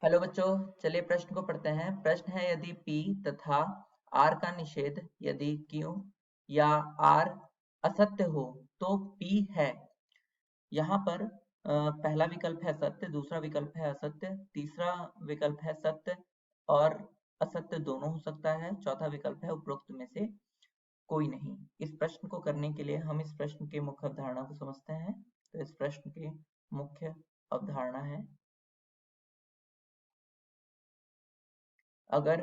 Hello बच्चों, चलिए प्रश्न को पढ़ते हैं। प्रश्न है, यदि P तथा R का निषेध यदि Q या R असत्य हो तो P है। यहाँ पर पहला विकल्प है सत्य, दूसरा विकल्प है असत्य, तीसरा विकल्प है सत्य और असत्य दोनों हो सकता है, चौथा विकल्प है उपरोक्त में से कोई नहीं। इस प्रश्न को करने के लिए हम इस प्रश्न की मुख्य अवधारणा को समझते हैं। तो इस प्रश्न की मुख्य अवधारणा है, अगर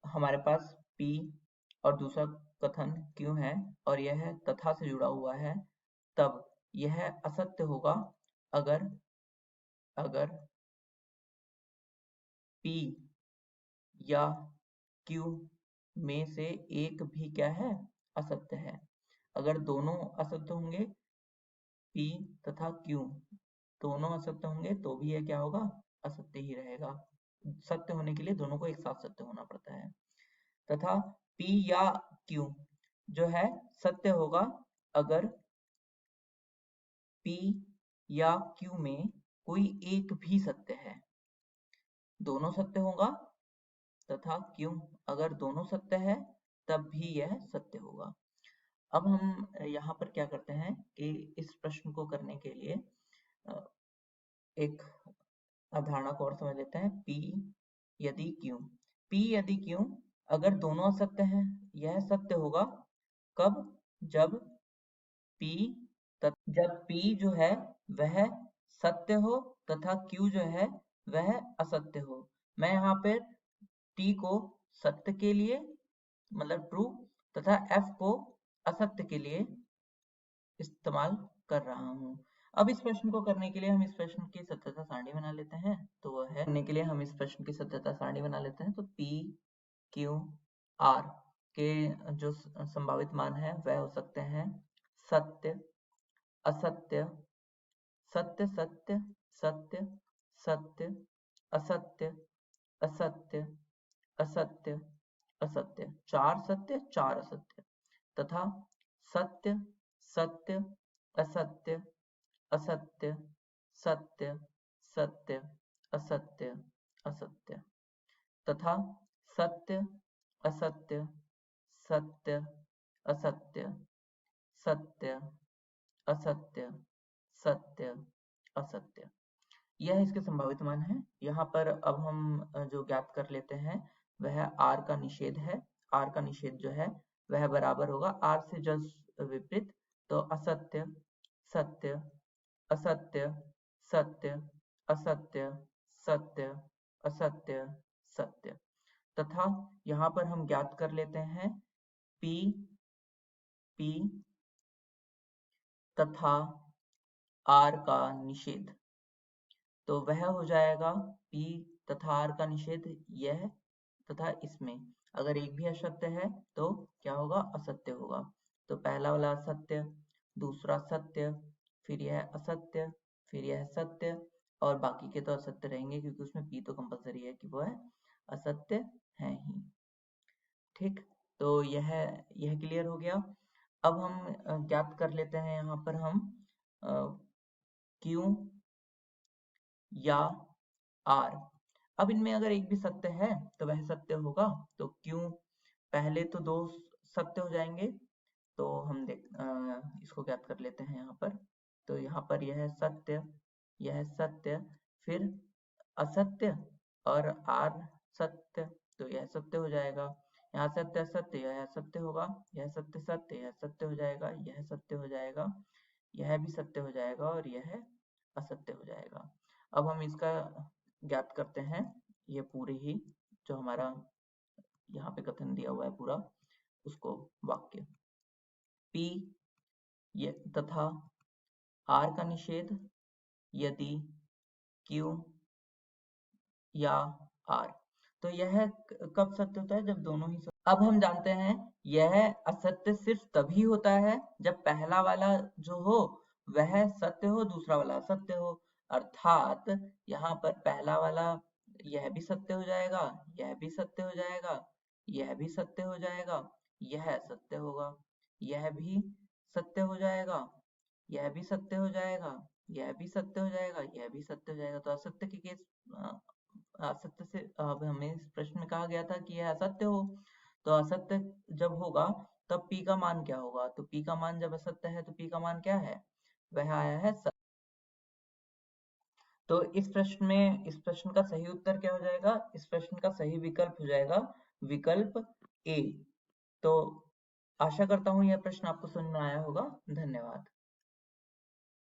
हमारे पास P और दूसरा कथन Q है और यह तथा से जुड़ा हुआ है, तब यह असत्य होगा अगर अगर P या Q में से एक भी क्या है, असत्य है। अगर दोनों असत्य होंगे, P तथा Q दोनों असत्य होंगे, तो भी यह क्या होगा, असत्य ही रहेगा। सत्य होने के लिए दोनों को एक साथ सत्य होना पड़ता है। तथा P या Q जो है सत्य होगा अगर P या Q में कोई एक भी सत्य है। दोनों सत्य होगा तथा Q अगर दोनों सत्य है तब भी यह सत्य होगा। अब हम यहाँ पर क्या करते हैं कि इस प्रश्न को करने के लिए एक अवधारणा को और समझ लेते हैं। P यदि Q, P यदि Q अगर दोनों असत्य हैं, यह सत्य होगा कब, जब P जो है वह सत्य हो तथा Q जो है वह असत्य हो। मैं यहाँ पे T को सत्य के लिए मतलब ट्रू तथा F को असत्य के लिए इस्तेमाल कर रहा हूँ। अब इस प्रश्न को करने के लिए हम इस प्रश्न की सत्यता सारणी बना लेते हैं। तो वह है, करने के लिए हम इस प्रश्न की सत्यता सारणी बना लेते हैं। तो P Q R के जो संभावित मान है वह हो सकते हैं सत्य, असत्य, सत्य सत्य सत्य सत्य, असत्य असत्य असत्य असत्य, चार सत्य चार असत्य, तथा सत्य सत्य असत्य असत्य सत्य सत्य असत्य असत्य, तथा सत्य असत्य सत्य असत्य सत्य असत्य सत्य असत्य, यह इसके संभावित मान है। यहाँ पर अब हम जो ज्ञात कर लेते हैं वह R का निषेध है। R का निषेध जो है वह बराबर होगा R से जस्ट विपरीत, तो असत्य सत्य असत्य सत्य असत्य सत्य असत्य सत्य, तथा यहाँ पर हम ज्ञात कर लेते हैं P तथा R का निषेध। तो वह हो जाएगा P तथा R का निषेध यह तथा इसमें अगर एक भी असत्य है तो क्या होगा, असत्य होगा। तो पहला वाला असत्य, दूसरा सत्य, फिर यह असत्य, फिर यह सत्य और बाकी के तो असत्य रहेंगे क्योंकि उसमें P तो कंपलसरी है कि वो है असत्य है ही। ठीक, तो यह क्लियर हो गया। अब हम ज्ञात कर लेते हैं यहाँ पर हम Q या R। अब इनमें अगर एक भी सत्य है तो वह सत्य होगा। तो Q पहले तो दो सत्य हो जाएंगे, तो हम इसको ज्ञात कर लेते हैं यहाँ पर। तो यहाँ पर यह सत्य फिर असत्य और R सत्य, तो यह सत्य हो जाएगा। यहाँ सत्य सत्य, यह सत्य होगा, यह सत्य सत्य, यह सत्य हो जाएगा, यह सत्य हो जाएगा, यह भी सत्य हो जाएगा और यह असत्य हो जाएगा। अब हम इसका ज्ञात करते हैं, ये पूरी ही जो हमारा यहाँ पे कथन दिया हुआ है पूरा उसको, वाक्य P तथा R का निषेध यदि Q या R, तो यह कब सत्य होता है, जब दोनों ही सत्य। अब हम जानते हैं यह असत्य सिर्फ तभी होता है जब पहला वाला जो हो वह सत्य हो, दूसरा वाला असत्य हो। अर्थात यहाँ पर पहला वाला यह भी सत्य हो जाएगा, यह भी सत्य हो जाएगा, यह भी सत्य हो जाएगा, यह सत्य होगा, यह भी सत्य हो जाएगा, यह भी सत्य हो जाएगा, यह भी सत्य हो जाएगा, यह भी सत्य हो जाएगा। तो असत्य के केस असत्य से, अब हमें इस प्रश्न में कहा गया था कि यह असत्य हो, तो असत्य जब होगा तब p का मान क्या होगा? तो p का मान जब असत्य है तो p का मान क्या है? वह आया है सत्य। तो इस प्रश्न का सही उत्तर क्या हो जाएगा? इस प्रश्न का सही विकल्प हो जाएगा विकल्प ए। तो आशा करता हूँ यह प्रश्न आपको समझ में आया होगा। धन्यवाद।